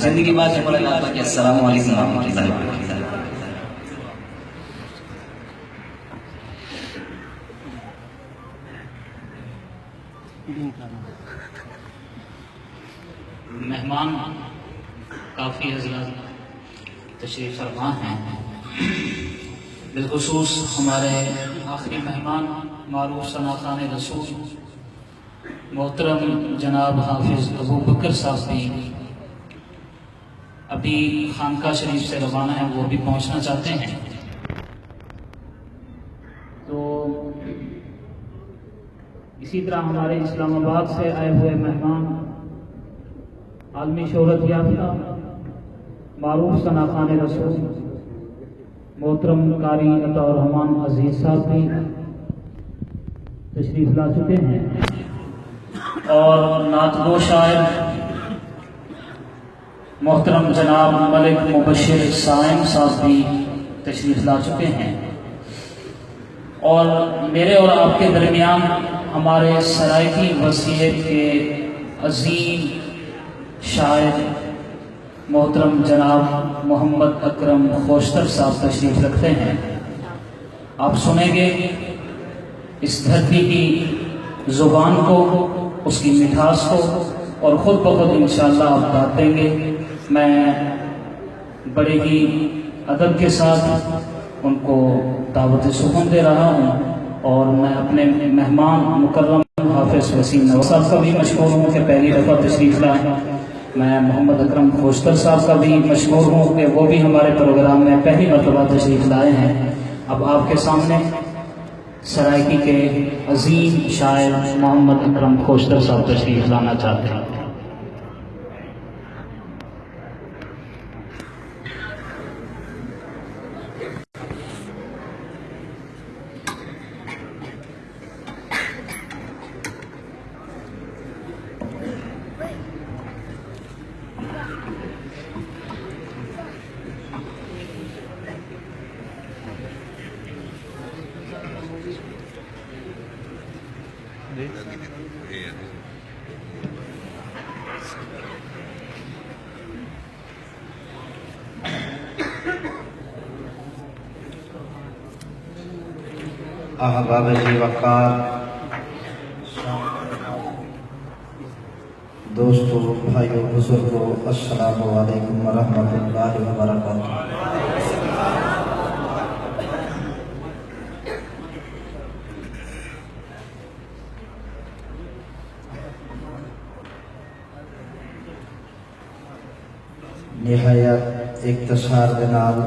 زندگی بات سے بڑا لگتا کہ السلام علیکم ورحمۃ اللہ وبرکاتہ۔ مہمان کافی حضرات تشریف فرما ہیں، بالخصوص ہمارے آخری مہمان معروف ثناخان رسول محترم جناب حافظ ابو بکر صاحب بھی ابھی خانقاہ شریف سے روانہ ہیں، وہ بھی پہنچنا چاہتے ہیں۔ تو اسی طرح ہمارے اسلام آباد سے آئے ہوئے مہمان عالمی شہرت یافتہ معروف ثناخان رسول محترم قاری عطا الرحمان عزیز صاحب بھی تشریف لا چکے ہیں، اور نعت گو شاعر محترم جناب ملک مبشر صائم صاحب بھی تشریف لا چکے ہیں، اور میرے اور آپ کے درمیان ہمارے سرائیکی وصیت کے عظیم شاعر محترم جناب محمد اکرم خوشتر صاحب تشریف رکھتے ہیں۔ آپ سنیں گے اس دھرتی کی زبان کو، اس کی مٹھاس کو، اور خود بخود انشاءاللہ آپ داد دیں گے۔ میں بڑے ہی ادب کے ساتھ ان کو دعوت سخن دے رہا ہوں، اور میں اپنے مہمان مکرم حافظ وسیم نواز صاحب کا بھی مشکور ہوں کہ پہلی دفعہ تشریف لائیں۔ میں محمد اکرم خوشتر صاحب کا بھی مشکور ہوں کہ وہ بھی ہمارے پروگرام میں پہلی مرتبہ تشریف لائے ہیں۔ اب آپ کے سامنے سرائیکی کے عظیم شاعر محمد اکرم خوشتر صاحب تشریف لانا چاہتے ہیں۔ احباب وقار، دوستو، بھائیو، بزرگو، السلام علیکم ورحمۃ اللہ وبرکاتہ۔ نہایت اختصار دے نال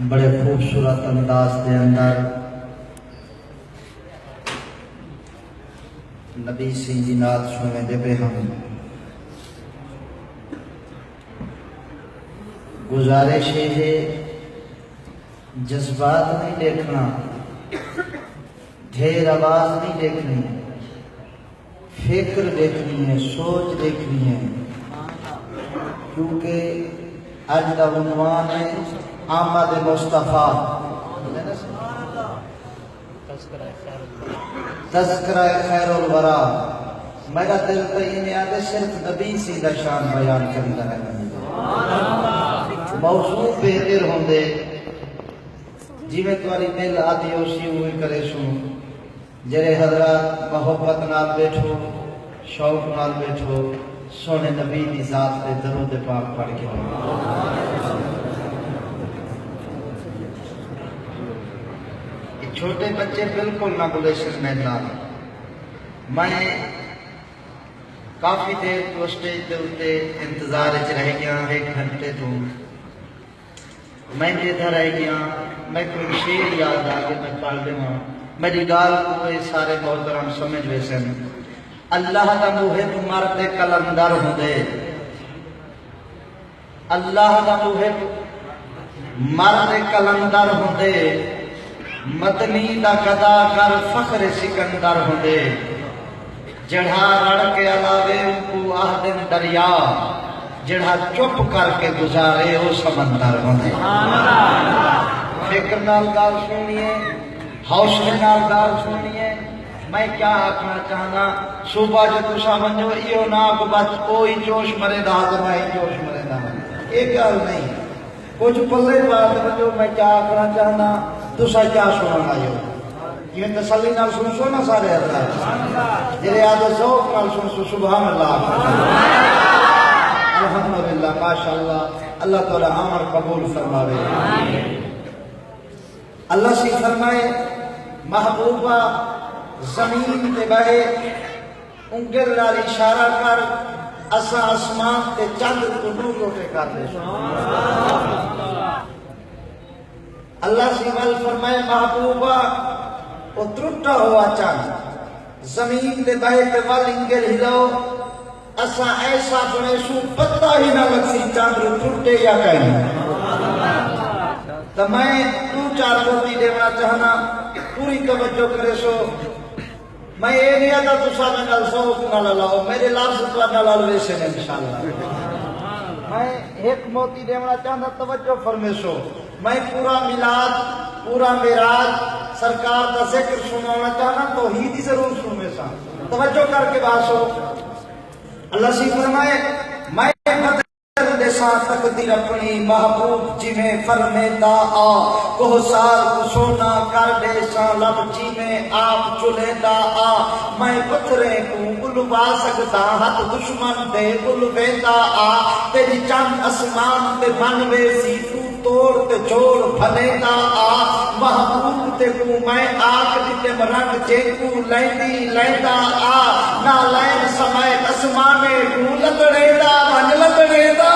بڑے خوبصورت انداز دے اندر نبی سنگھ دی نعت سنے دے پہ ہم گزارش ہے جذبات نہیں دیکھنا، ڈھیر آواز نہیں دیکھنی، فکر دیکھنی ہے، سوچ دیکھنی ہے، کیونکہ آج کا عنوان ہے آمد مصطفیٰ، تذکرہ خیر الورا۔ میرا دل تو یہ آدھے صرف نبی سی دا شان بیان کرتا ہے، موضوع بہتر ہوں دے جی میں تمہاری دل آدھی اسی ہوئی کرے سوں، جرے حضرات محبت نال بیٹھو، شوق نال بیٹھو، سونے نبی دی ذات دے درود پاک پڑھ کے چھوٹے بچے بالکل نہ گلیشن میں نہ۔ میں کافی دیر تو اسٹیج دے اتے انتظار اچ رہ گیا، 1 گھنٹے تو میں ادھر رہ گیا، میں کوئی شعر یاد آ کے میں پڑھ لوں، میری گال کو سارے محترم سمجھ ویسن۔ اللہ دا محب مرد کلندر ہوندے، اللہ دا محب مرد کلندر ہوندے، مدنی دا قدا کر فخر سکندر ہوندے، جڑھا رڑ کے علاوے ان کو آہدن دریا، جڑھا چپ کر کے گزارے وہ سمندر ہوندے۔ فکر نال گال سنیے، حوصلے نال گال سنیے، میں کیا آکھنا چاہنا صبح جو تسا ونجو ایو نہ کو بس کوئی جوش مرے دا تو میں جوش مرے دا ایک گل نہیں کچھ پلے بات ونجو میں کیا آکھنا چاہنا تسا کیا سننا آئے ہو یہ تسلی نال سن سو نا سارے اللہ جڑے آدھے ذوق نال سن سو سبحان اللہ الحمدللہ ماشاءاللہ اللہ تعالی عمل قبول فرماوے اللہ سے فرمائے محبوبہ زمین تے بہے انگل نال اشارہ کر اسا آسمان تے چند کو نور روٹے کر دے اللہ سے ول فرمائے محبوبہ وہ ترٹا ہوا چند زمین تے بہے تے ول انگل ہلو اسا ایسا بنے سو پتہ ہی نہ لگ سی چند ترٹے یا کہیں تو میں دو چار بوتی دینا چاہنا پوری توجہ کرے سو میں یہ نہیں آتا تو ساتھ نال سوک نہ لاؤ میرے لفظ تو نہ لالوے سے انشاءاللہ میں ایک موتی دینا چاہنا توجہ فرمے سو میں پورا میلاد پورا معراج سرکار دا ذکر سنانا چاہنا توحید ضرور سنے سا توجہ کر کے بات سو اللہ سی فرمائے میں دیساں تقدیر اپنی محبوب جی میں فرمیتا آ کوہ سار کو سونا کر دیساں لب جی میں آپ چلیتا آ میں پتھرے کو بلوا سکتا ہاتھ دشمن دے بلویتا آ تیری چند اسمان تے بنوے سی تو توڑ تے جوڑ بھلیتا آ محبوب تے کو میں آکھ دیتے مرنگ جے کو لیندی لیتا آ نہ لین سمیت اسمانے کو لگڑیتا من لگڑیتا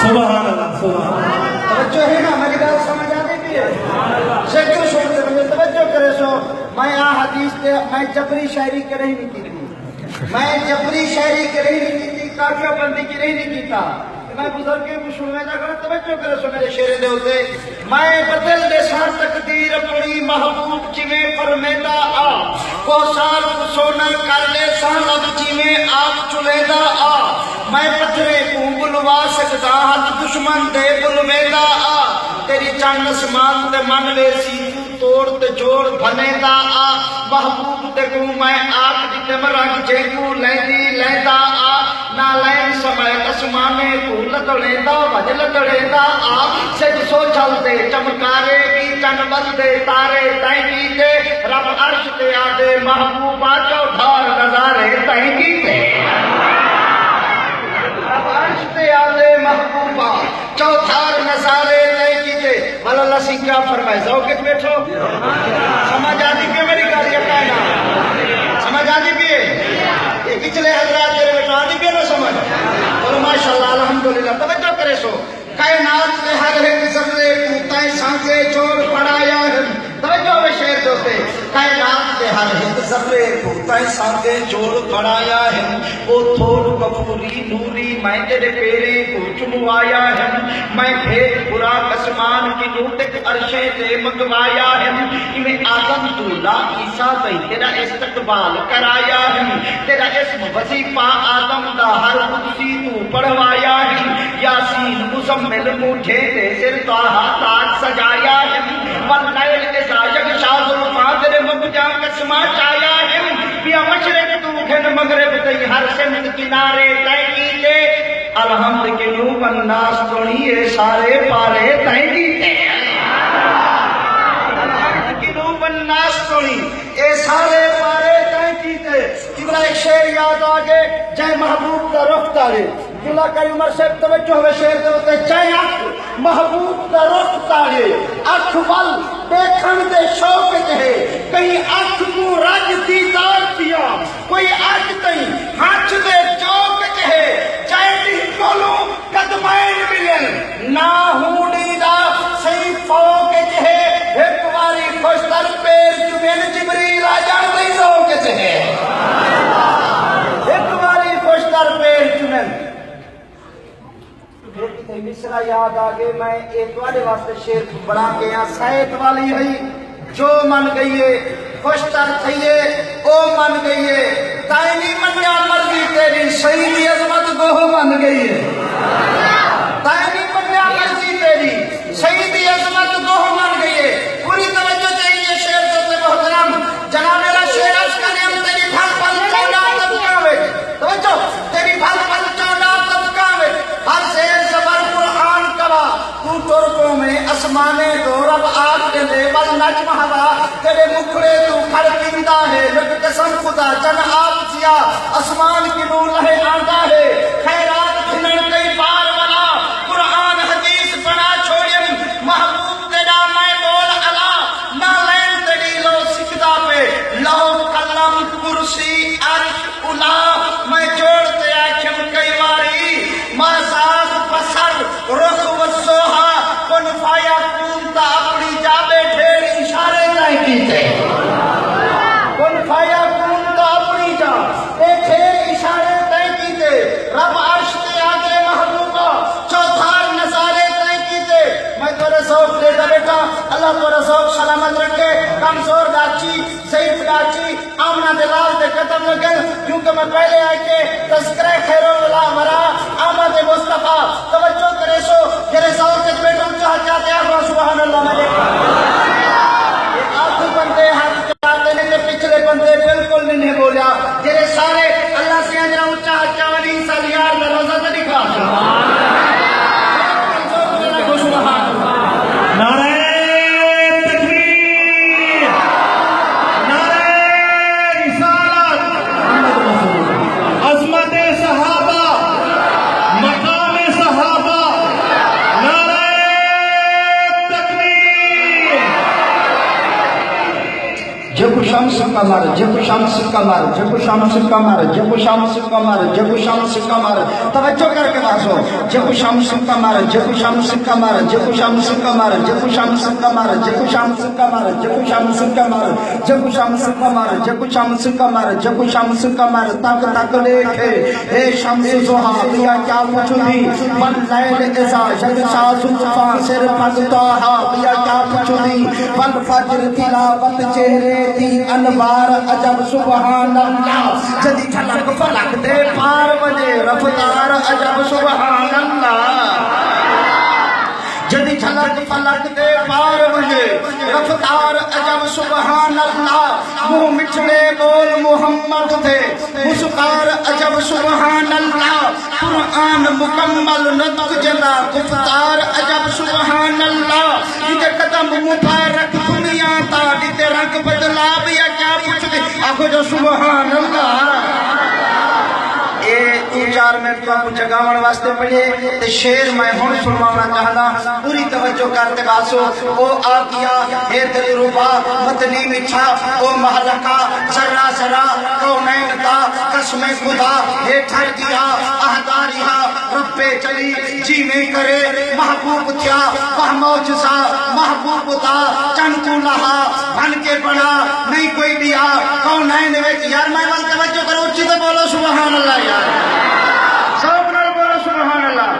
سبحان اللہ توجہ ہے نا میری بات سمجھ آنے کی ہے ذکر سنتے مجھے توجہ کرے سو میں حدیث تے میں جبری شاعری کرے ہی نہیں کی تھی میں جبری شاعری کرے ہی نہیں کی تھی کافیہ بندی کی رہی نہیں کی تھا میں بزرگی کو سنوے جا کر توجہ کرے سو میرے شعر دے ہوتے میں بدل دے سان تقدیر اپنی محبوب جی میں فرمیتا آ کو سال کو سونا کر لے سان لب جی میں آپ چلیدا آ میں پتھرے کو بلوا سکتا ہاتھ دشمن دے بلویدا آ تیری چند اسمان تے منوے سی توڑ تے جوڑ بھلیدا آ محبوب تے کو میں آکھ دیتے مرنگ جے کو لیندی لیدا آ نہ لین سمیت اسمانے کو لگڑیدا وج لگڑیدا آ سج سو چلتے چمکارے کی چن بندے تارے تائیں کیتے رب عرش تے آدے محبوبہ چوتھار نظارے تائیں کیتے رب عرش تے آدے محبوبہ چوتھار نظارے تائیں کیتے والا اللہ سی کیا فرمائے ذوقت بیٹھو سمجھ آتی پہ میری گاڑی کہنا سمجھ آتی پہ یہ پچھلے حضرات تیرے بیٹھو آتی پہ نہ سمجھ اور ماشاءاللہ الحمدللہ توجہ کرے سو کائنات میں ہر ایک ذرے کوتائیں سانگے چور پڑایا ہے توجہ میں شعر دوتے کائنات میں ہر ایک ذرے کوتائیں سانگے چور پڑایا ہے وہ تھوڑ کفوری نوری میں تیرے پیرے کو چموایا ہے میں بھید برا قسمان کی نوٹک عرشے تے مگوایا ہے میں آدم تو لا عیسیٰ بھئی تیرا استقبال کرایا ہے تیرا اسم وظیفہ آدم دا ہر قدسی تو پڑھوایا ہے یاسین مزمل مجھے تے سر تاہا تاج سجایا ہے واللیل ازا یغشا ظلفاں تیرے مبجا قسمہ چایا ہے بیا مشرق تو گھن مغرب تے ہر سمت کنارے طے کیتے الحمد کے نو الناس توڑیے سارے پارے طے کیتے الحمد کے نو الناس توڑی اے سارے پارے طے کیتے کبرا ایک شعر یاد آگے جائے محبوب کا رخ تارے اللہ کری عمر سے توجہ ہوئے شعر دے ہوتے چاہے اکھ محبوب کا رخ تارے اکھ ول دیکھن دے شوق کہے کہیں اکھ کو رج دیدار پیا کوئی اکھ تہیں ہاتھ دے چوک کہے چاہے نہیں کولو قدمین ملن نہ ہونی دا سی فوق کہے ایک واری خوشتر پیر چمین جبریل آجان دے سوک کہے ایک واری خوشتر پیر چمین مصرہ یاد آگے میں ایک والے واسطے شیر بنا کے یہاں سائت والی ہوئی جو من گئیے خوشتر تھئیے او من گئیے تائنی منیا مرضی تیری سیدی عظمت کو من گئیے تائنی بنیا مرضی تیری شہیدی عظمت دو من گئی پوری توجہ چاہیے شیر سے محترم جناب میرا شیر عرض کریں ہم تیری پھل پھل چوڑا طبقہ میں توجہ تیری پھل پھل چوڑا طبقہ میں ہر شیر زبر قرآن کوا تو ترکوں میں اسمانے دو رب آگ کے دے بل نجم ہوا تیرے مکھڑے تو کھڑ پیندہ ہے لگ قسم خدا جن آپ سیا اسمان کی نور لہے آندہ ہے خیرات بھنن کئی بار والا قرآن حدیث بنا چھوڑیم محبوب تیرا میں بول علا نہ لین تیری لو سکدہ پہ لو قلم کرسی عرش الا میں جوڑتے آکھم کئی باری مازاز بسر رخ و سوہا کن فایا کونتا اپنی جا بیٹھے اشارے نہیں کیتے کن فایا کونتا اپنی جا بیٹھے اشارے نہیں کیتے رب عرش تے آگے محبوبہ چوتھار نظارے نہیں کیتے میں تو رسوک دیتا بیٹا اللہ تو رسوک سلامت رکھے کمزور گاچی ضعیف گاچی آمنہ دلال دے قدم لگن کیونکہ میں پہلے آئے کے تذکرہ خیر اللہ مرا آمد مصطفیٰ توجہ کرے سو جرے ساؤ کے بیٹوں چاہ چاہتے ہیں سبحان اللہ میں آنکھ بندے ہاتھ چاہتے ہیں کہ پچھلے بندے بالکل نہیں بولیا جرے سارے اللہ سے انجرہ اچھا چاہنی سالیار میں روزہ سے دکھا سبحان اللہ نعرہ تکبیر نعرہ رسالت عظمت صحابہ مقام صحابہ نعرہ تکبیر جب شمس قمر جب شمس قمر جب شمس قمر جب شمس قمر جب شمس قمر توجہ کر کے باسو جب شمس قمر جب شمس قمر جب شمس قمر جب شمس قمر جب شمس قمر جب شمس قمر جب شمس قمر جب شمس قمر جب شمس قمر تک تک لکھے اے شمس زہا بیا کیا پوچھ دی واللیل اذا یغشا صفا سر پگتاہا بیا کیا پوچھ دی والفجر تلاوت چہرے دی انوار عجب سبحان اللہ جدی جھلک فلک دے پار بجے رفتار عجب سبحان اللہ جدی جھلک فلک دے پار بجے رفتار عجب سبحان اللہ منہ مٹھڑے بول محمد تھے مسکار عجب سبحان اللہ قرآن مکمل نطق جلا گفتار عجب سبحان اللہ یہ قدم مبارک دنیا تا دیتے رنگ بدلا بیا کیا پوچھ دی آخو جو سبحان اللہ اے تین چار منٹ تو آپ جگاون واسطے پڑھے تے شیر میں ہون سنوانا چاہنا پوری توجہ کرتے باسو او آگیا اے دل ربا مدنی مٹھا او محلقہ ذرہ ذرہ کونین کا قسم خدا اے ٹھر گیا اہداریہ رب چلی جی میں کرے محبوب تھیا وہ موجزہ محبوب تھا چن کو لہا بھن کے بڑا نہیں کوئی دیا کونین ویچ یار میں بل توجہ کرو اچھی تو بولو سبحان اللہ یار سب نال بولو سبحان اللہ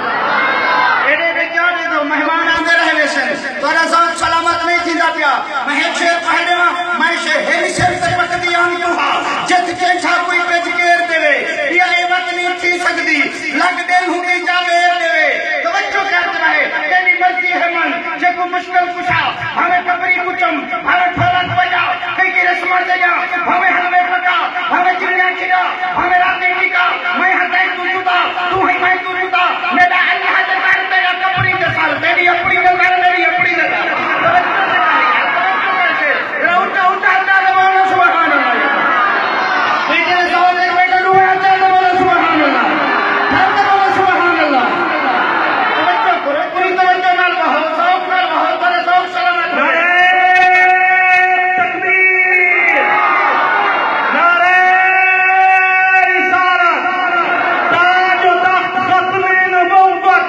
ایڈے بیچار دے دو مہمان آندے رہے ویسے تو رضان سلامت نہیں تھی دا پیا میں ایک شیر پہلے میں ہیلی شیر سے پک دیا ہوں جت کے چھا کوئی پیج کیر دے یہ ایمت نہیں تھی سکتی لگ دے ہوں گی جاوے دے توجہ کرتے رہے تیری مرضی ہے من جے کو مشکل کشا ہمیں کبری کچم ہمیں پھلک بجا کئی کی رسمت دیا ہمیں حلوے پکا ہمیں چڑیاں کھڑا ہمیں راتیں ٹکا میں ہتائی تو جدا تو ہی میں تو جدا میرا اللہ دے کر تیرا کبری دے سال تیری اپنی نظر میری اپنی نظر اٹھا اٹھا اٹھا بولو سبحان اللہ بیٹے سوال ایک بیٹا روح اچھا بولو سبحان اللہ بولو سبحان اللہ توجہ کرو پوری توجہ نال بہت سوک نال بہت بڑے سوک سلامت تکبیر نعرہ رسالت تاج و تخت ختم نبوت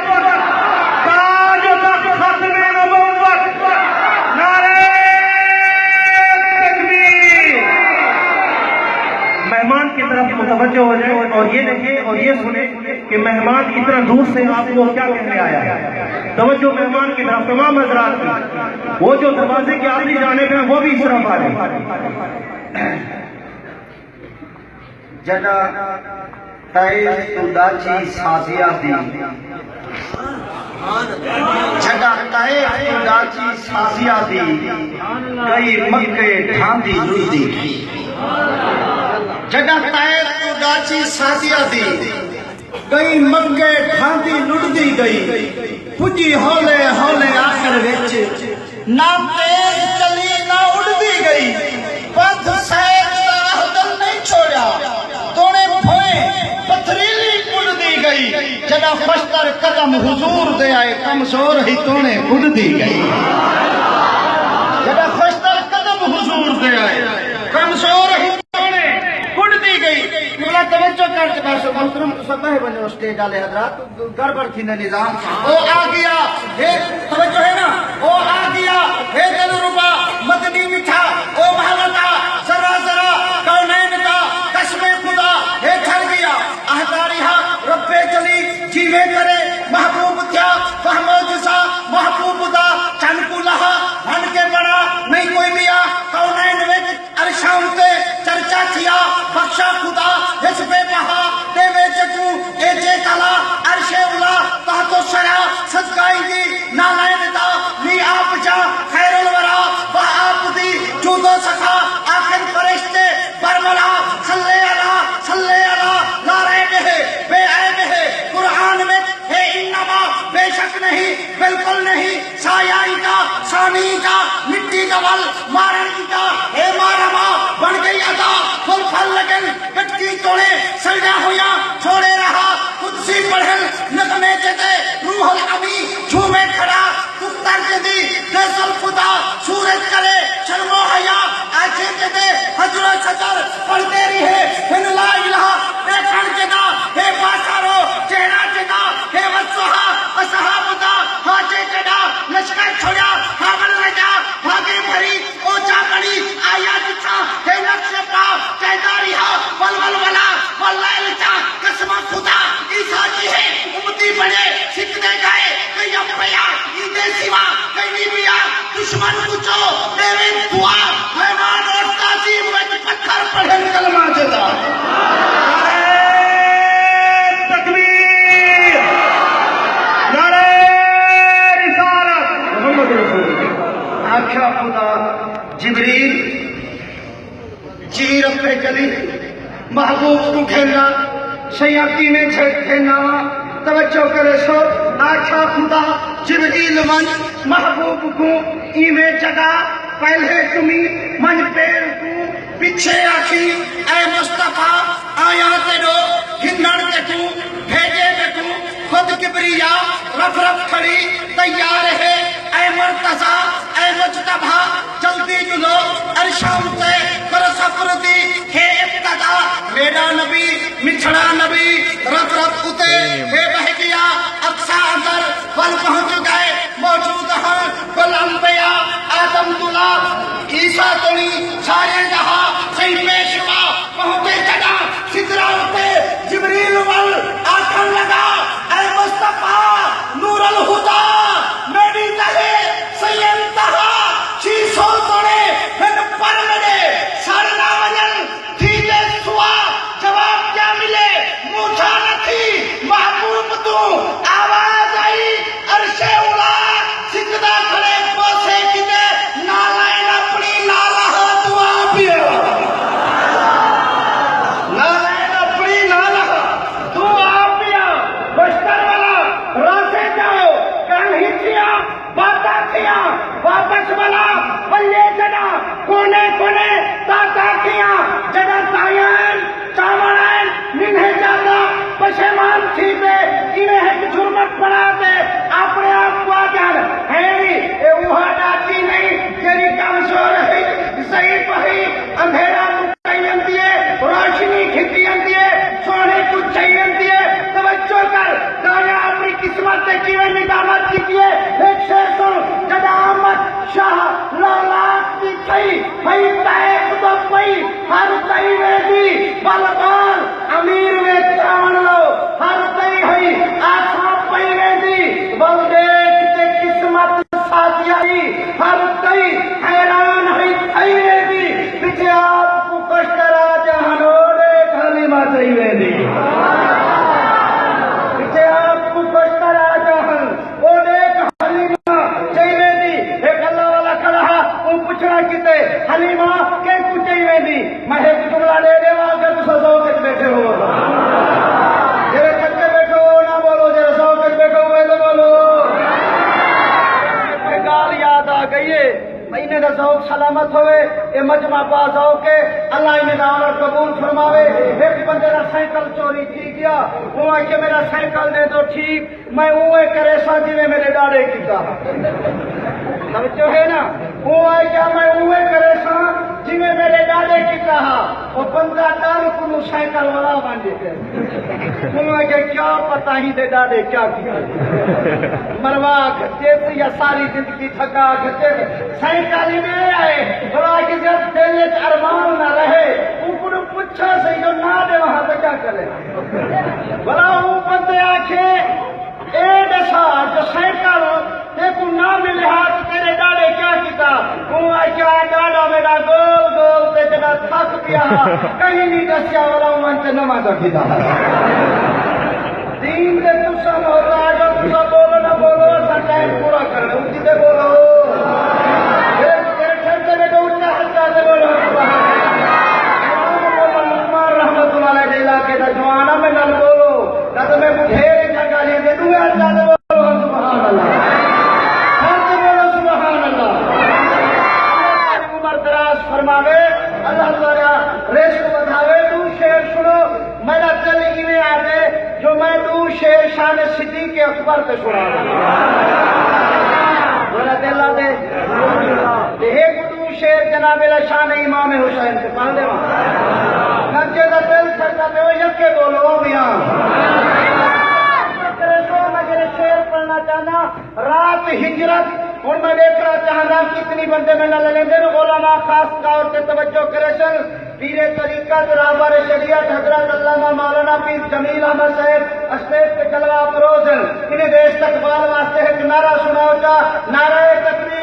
تاج و تخت ختم نبوت نعرہ تکبیر مہمان کی طرف متوجہ ہو جائے اور یہ دیکھیں اور یہ سنیں کہ مہمان اتنا دور سے آپ کو کیا کہنے آیا ہے توجہ مہمان کی طرف تمام حضرات کی وہ جو دروازے کی آخری جانب ہیں وہ بھی اس طرف آ جائیں جنا تائید تو داچی سازیا دی جگہ طائف تو ڈاچی سازیا دی گئی مکے ڈھاندی لڑدی جگہ طائف تو ڈاچی سازیا دی گئی مکے ڈھاندی لڑدی گئی پجی ہولے ہولے آخر وچ نہ تیز چلی نہ اڑدی گئی پتھ سید دا دل نہیں چھوڑیا توڑے بھوئے پتھریلی اڑدی گئی جگہ فشتر قدم حضور دے آئے کمزور ہی توڑے اڑدی گئی جگہ فشتر قدم حضور دے آئے کمزور ہی توڑے اڑدی گئی مولا توجہ کر کے بس محترم سب ہے بنے اسٹیج والے حضرات گڑبڑ تھی نہ نظام او آ گیا توجہ ہے نا او آ گیا ہے دل ربا مدنی میٹھا او محلتا ذرا ذرا کونین کا قسم خدا ہے ٹھر گیا احتاریہ رب جلی جیوے کرے محبوب تھیا فہمو جسا محبوب دا چن کو لہا ہن کے بڑا نہیں کوئی میا کونین وچ عرشاں تے چرچا تھیا بخشا خدا اس بے بہا دے وے جگو اے جے کلا عرش اولا تحت سرا صدقائی دی نالائن دا لی آپ جا خیر الورا با آپ دی جودو سخا آخر فرشتے برملا صلی اللہ نارے بہے بے عیب ہے قرآن میں ہے انما بے شک نہیں بالکل نہیں سایائی کا سانی کا مٹی کا ول مارن کا اے مارما بن گئی عطا پھل پھل لگن کٹکی توڑے سجدہ ہویا چھوڑے رہا قدسی پڑھل نغمے جدے روح العمی جھومے کھڑا دختر جدی دیسل خدا سورج کرے شرم و حیا آنکھیں جدے حجر و شجر پڑھتے رہے ہن لا الہ بے کھڑ جدا ہے باسارو چہرہ جدا ہے وصحا اصحاب دا حاجے جدا لشکر چھوڑا حامل رجا بھاگے بھری اوچا بڑی آیا جتا ہے نقش پا چہداری ہا ولول ولا واللہ لچا قسم خدا عیسیٰ جی ہے امتی بڑے سکھنے گئے کئی اپیا ایدے سوا کئی نیبیا دشمن کچھو میرے دعا حیوان اور تعظیم وچ پتھر پڑھن کلمہ جدا تکبیر نعرہ رسالت محمد رسول اللہ آخیا خدا جبریل جی رب جلی محبوب کو کھیلنا شیاطین میں چھڑ کھیلنا توجہ کرے سو آخیا خدا جبریل من محبوب کو ایمیں جگہ پہلے تمہیں من پیر کو پیچھے آخی اے مصطفیٰ آیا تیرو گھنڑ کے تو بھیجے کے تو خود کبریا رف رف کھڑی تیار ہے اے مرتضی اے مجتبہ جلدی جلو ارشام سے کر سفر دی ہے ابتدا میرا نبی مچھڑا نبی رف رف اتے ہے بہ گیا اقصا اندر بل پہنچ گئے موجود ہیں بل انبیاء آدم دلا عیسیٰ توڑی سارے جہاں صحیح پیشوا پہنچے جگہ سدرا اتے جبریل ول آکھن لگا اے مصطفیٰ نور الہدا میری تہے سید تہا چیسو توڑے پھر پر ملے سارنا ونن تھیلے سوا جواب کیا ملے موچھا نہ تھی محبوب تو آواز آئی عرش اولا سجدہ کھڑے پوسے کنے نالائن اپنی نالہ دعا پیا نالائن اپنی نالہ دعا پیا بشتر والا راسے جاؤ کل ہی کیا باتا کیا واپس والا بلے جنا کونے کونے تاتا کیا جنا تائین چاوڑائن منہ جانا پشیمان تھی دے انہیں ایک جھرمت بنا دے اپنے آپ کو آجان ہیری اے اوہا ڈاچی نہیں تیری کمزور ہے صحیح پہی اندھیرا مکائین دیئے روشنی کھتین دیئے سونے کو چاہین دیئے توجہ کر دایا اپنی قسمت سے کیویں ندامت کیجئے ایک شیر سن جدا احمد شاہ لالات کی تھی بھئی تائف دو پئی ہر تئی میں دی بلبال امیر میں چاون لو ہر تئی ہوئی آسا پئی میں دی بلدے کہیے انہیں دا ذوق سلامت ہوئے اے مجمع پاس ہو کے اللہ انہیں دا عمل قبول فرماوے ایک بندے دا سائیکل چوری تھی گیا وہ ہے کہ میرا سائیکل دے دو ٹھیک میں اوے کرے سا جی میں میرے ڈاڑے کی کہا سمجھو ہے نا وہ ہے کیا میں اوے کرے سا جی میں میرے ڈاڑے کی کہا وہ بندہ ڈار کنو سائیکل والا بن دیتے وہ ہے کہ کیا پتہ ہی دے ڈاڑے کیا کیا مروا گھٹے سے یا ساری زندگی تھکا گھٹے سائیکل میں آئے بڑا کہ جب دل ارمان نہ رہے اوپر پوچھا سے جو نہ دے وہاں پہ کیا کرے بڑا وہ بندے آنکھیں اے دسا جو سائیکل دیکھو نہ ملے ہاتھ تیرے ڈاڑے کیا کیتا وہ کیا ڈاڑا میرا گول گول تے جڑا تھک پیا کہیں نہیں دسیا والا من تے نہ ماں کیتا دین دے تسا ہوتا جو تسا بولو نہ بولو سا ٹائم پورا کر دو کتے بولو جوانا میں نہ بولو نہ تو میں بھیڑ جگہ لے دے دوں اللہ نے بولو سبحان اللہ ہر سے بولو سبحان اللہ عمر دراز فرماوے اللہ تعالیٰ رزق بڑھاوے دو شعر سنو میرا دل ایویں آدے جو میں دو شعر شان صدیق اکبر پہ سنا میرا دل آدے ایک دو شعر جناب شان امام حسین سے پڑھ دے نچے دا دل سکتا پہ وہ یکے بولو میاں میں شعر پڑھنا چاہنا رات ہجرت اور میں دیکھ رہا چاہنا کتنی بندے میں نہ لگیں گے علماء خاص طور سے توجہ کرے سن پیر طریقت رہبر شریعت حضرت علامہ مولانا پیر جمیل احمد صاحب اسٹیج پہ جلوہ افروز انہیں دے استقبال واسطے ایک نعرہ سناؤ چا نعرہ تکبیر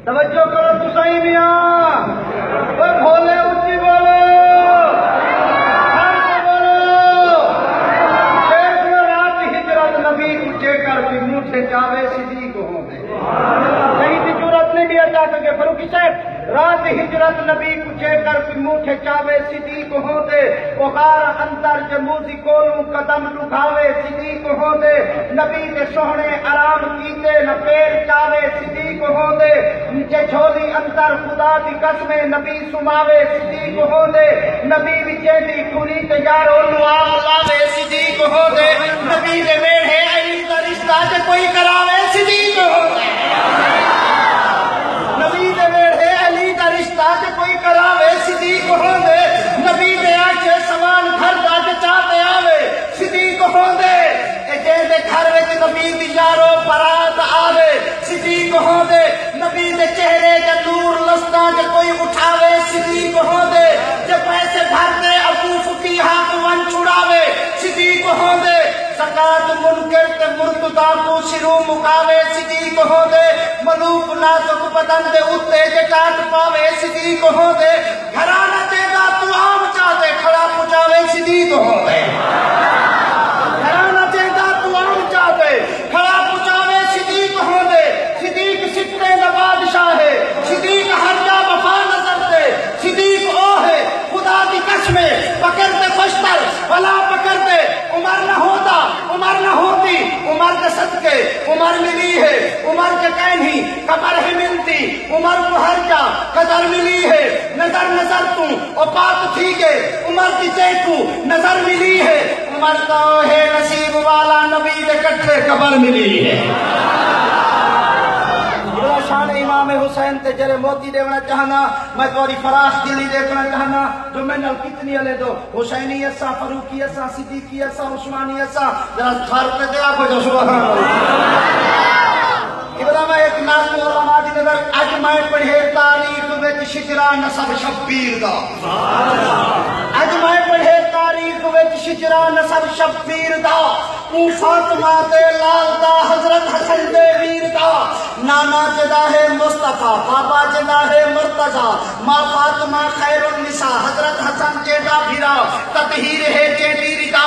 توجہ کرو تو صحیح میاں وہ بولے اچھی بولو ہر کو بولو شیخ میں رات ہجرت نبی اچھے کر کے منہ سے چاوے صدیق ہوں گے کہیں بھی جرات نہیں بھی اچھا سکے فروخی صاحب رات ہجرت نبی اچھے کر کے منہ سے چاوے صدیق ہوں دے بخار اندر جموزی کولوں قدم لکھاوے صدیق ہوں دے نبی دے سوہنے آرام کیتے نہ پیر چاوے صدیق ہوں دے نیچے چھولی اندر خدا دی قسم نبی سماوے صدیق ہو دے نبی وچے دی کھری تے یارو نواب لاوے صدیق ہو دے نبی دے ویڑھے علی دا رشتہ تے کوئی کراوے صدیق ہو دے نبی دے ویڑھے علی دا رشتہ تے کوئی کراوے صدیق ہو دے نبی دے آنکھے سامان گھر دا تے چاہتے آوے صدیق ہو دے جے دے گھر وچ نبی دی یارو برات آوے صدیق ہو دے نبی دے چہرے دے نور لستا جے کوئی اٹھاوے صدیق ہو دے جے پیسے بھر دے ابو فقیہ کو ون چھڑاوے صدیق ہو دے زکات منکر تے مرتضی کو سرو مکاوے صدیق ہو دے ملوک نازک بدن دے اوتے جے کاٹ پاوے صدیق ہو دے گھرانہ دے گا تو عام چاہتے کھڑا پچاوے صدیق ہو دے گھرانہ دے گا تو عام چاہتے کھڑا پچاوے صدیق ہو دے صدیق سکتے نہ بادشاہ ہے صدیق ہر جا وفا نظر دے صدیق او ہے خدا دی قسم پکڑ دے خوشتر بلا پکڑ دے عمر نہ ہوتا عمر نہ ہوتی عمر کے صدقے عمر ملی ہے عمر کے کہنی قبر ہی ملتی عمر کو ہر جا قدر ملی ہے نظر نظر تو اوقات تھی کے عمر کی چیتو نظر ملی ہے عمر تو ہے نصیب والا نبی دے کٹھے قبر ملی ہے شان امام حسین تے جرے موتی دیونا چاہنا میں توری فراخ دلی دیکھنا چاہنا جو میں نل کتنی علی دو حسینی ایسا فروقی ایسا صدیقی ایسا عثمانی ایسا ذرا خار پہ دیا کو جو سبحان اللہ ابراہیم ایک نازم علماء دی نظر اج میں پڑھے تاریخ وچ شجرا نسب شبیر دا اج میں پڑھے تاریخ وچ شجرا نسب شبیر دا فاطمہ دے لال دا حضرت حسن دے ویر دا نانا جدا ہے مصطفیٰ بابا جدا ہے مرتضی ماں فاطمہ خیر النساء حضرت حسن جدا بھیرا تطہیر ہے جیدی ردا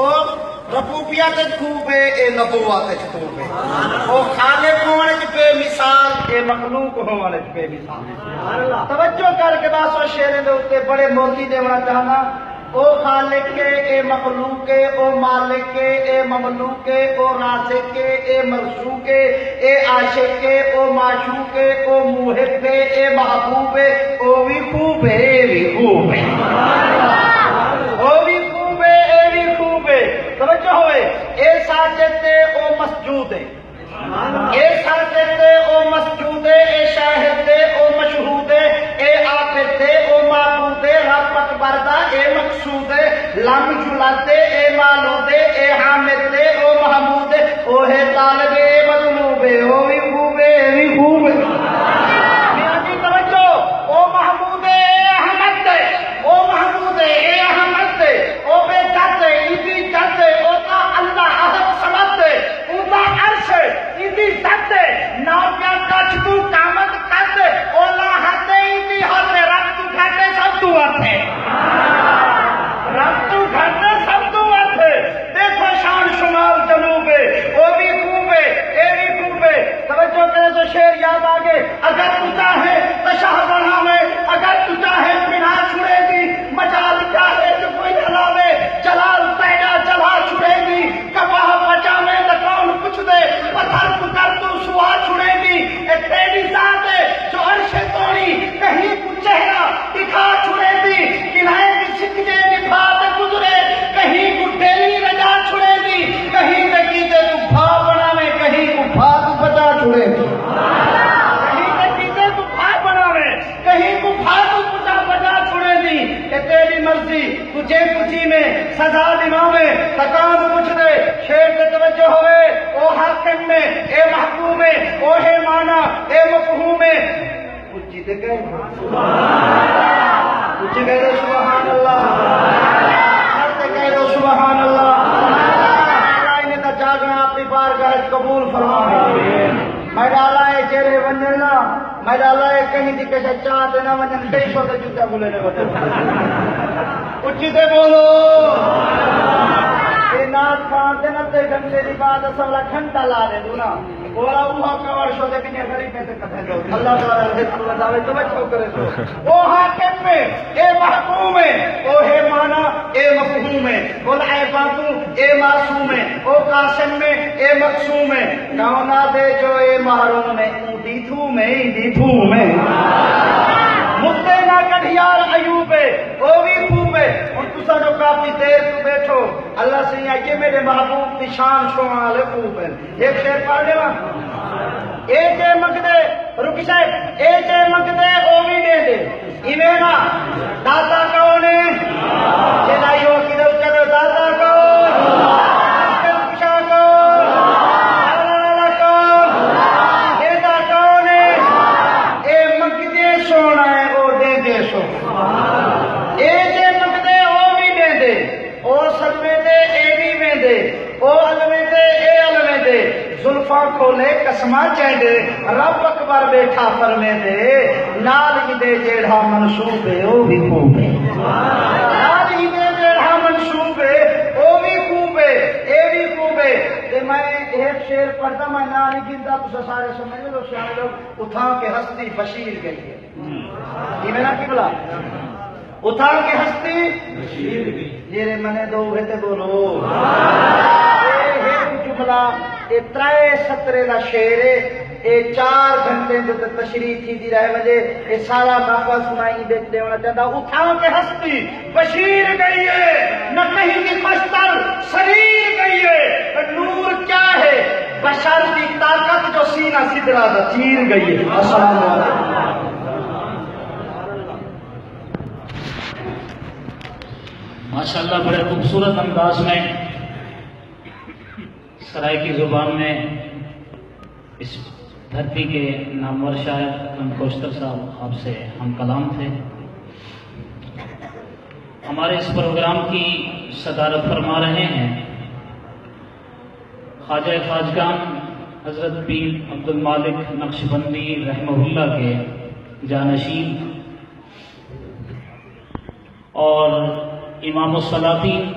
او ربوبیت خوبے اے نبوت خوبے او خالق ہونے کی بے مثال اے مخلوق ہونے کی بے مثال توجہ کر کے باسو شیرے دے ہوتے بڑے موتی دیونا چاہنا او خالق کے اے مخلوق کے او مالک کے اے مملوک کے او رازق کے اے مرزوق کے اے عاشق کے او معشوق کے او محب کے اے محبوب کے او بھی خوب ہے اے بھی خوب ہے او بھی خوب ہے اے بھی خوب ہے توجہ ہوئے اے ساجد ہے او مسجود ہے اے ساجد ہے او مسجود ہے اے شاہد ہے او مشہود ہے اے عابد ہے او معبود ہے رب اکبر دا اے مقصود ہے لم جلد اے مالود اے حامد او محمود او ہے طالب اے مطلوب او بھی خوب اے بھی خوب میاں جی توجہ او محمود اے احمد او محمود اے احمد او بے جد ایدی جد او تا اللہ احد صمد او تا عرش ایدی ذات نا پیا کچھ تو قامت قد او لا حد ایدی حد رب تو گھٹے سب تو ہے رب تو گھٹے سب تو ہے دیکھو شان شمال جنوب او بھی خوب ہے اے بھی خوب ہے توجہ کرے تو شعر یاد آگے اگر تو چاہے تو شاہ بناوے اگر تو چاہے بنا چھڑے گی مجال چاہے تو کوئی ہلاوے جلال پیدا جلا چھڑے گی کباہ بچاوے تو کون کچھ دے پتھر پکر تو سوا چھڑے گی اے تیری ذات ہے جو عرش توڑی کہیں کو چہرہ دکھا چھڑے گی کنائے کی سکنے نبھات گزرے کہیں کو ڈیلی رجا چھڑے گی کہیں نکی دے تو بھا بناوے کہیں کو بھات بچا چھڑے گی کہیں نکی دے تو بھا بناوے کہیں کو بھات بچا چھڑے گی کہ تیری مرضی تجھے کچھی میں سزا دماوے تکان پوچھ دے شیر سے توجہ ہوئے او حاکم میں اے محکوم میں او ہے مانا اے مفہوم میں کچھی دے گئے کچھی کہہ دو سبحان اللہ سب کہہ دو سبحان اللہ اللہ انہیں تا جاگنا اپنی بارگاہ قبول فرمائے میں ڈالا ہے چہرے ونجنا میں ڈالا ہے کہیں دی کشا چاہتے نہ ونجن کئی پر جوتا بولے نے بولے اچھی دے بولو یہ نات خان دے نہ تے گھنٹے دی بعد سولا گھنٹا لا دے دو نا بولا اوہا کور شو دے بنے غریب میں تے کتھے دو اللہ تعالی رزق بتاوے تو بچو کرے تو او حاکم میں اے محکوم میں او ہے مانا اے مفہوم میں بول اے باتو اے معصوم میں او قاسم میں اے مقسوم میں کاؤنا دے جو اے محروم میں دی تھو میں مجھے نہ کڑھیار ایوب ہے وہ بھی خوب ہے اور تسا جو کافی دیر تو بیٹھو اللہ سے یہ میرے محبوب کی شان شمال خوب ہے ایک شعر پڑھ لے نا اے جے مگدے رکی صاحب اے جے مگدے او بھی دے دے ایمینا داتا کون ہے جدائیو کی دو چلو داتا کون کھولے قسمہ چاہے رب اکبر بیٹھا فرمے دے نال ہی دے جیڑا منصوب ہے وہ بھی خوب ہے نال ہی دے جیڑا منصوب ہے وہ بھی خوب ہے اے بھی خوب ہے تے میں ایک شعر پڑھتا میں نال ہی گنتا تو سارے سمجھ لو سیانے لوگ اٹھا کے ہستی بشیر گئی ہے یہ میرا کی بلا اٹھا کے ہستی بشیر گئی جیرے منے دو ہوئے بولو جملہ اے ترائے سترے دا شعر ہے اے 4 گھنٹے جو تشریح تھی دی رہے وجہ اے سارا باقا سنائی دیکھتے ہونا چاہتا اٹھا کے ہستی بشیر گئی ہے نہ کہیں کی مستر شریر گئی ہے نور کیا ہے بشر کی طاقت جو سینہ سدرا دا چیر گئی ہے السلام علیکم ماشاءاللہ بڑے خوبصورت انداز میں سرائے کی زبان میں اس دھرتی کے نامور شاعر علم کوشتر صاحب آپ سے ہم کلام تھے. ہمارے اس پروگرام کی صدارت فرما رہے ہیں خواجہ خواجگان حضرت پیر عبد المالک نقشبندی رحمہ اللہ کے جانشین اور امام الصلاطین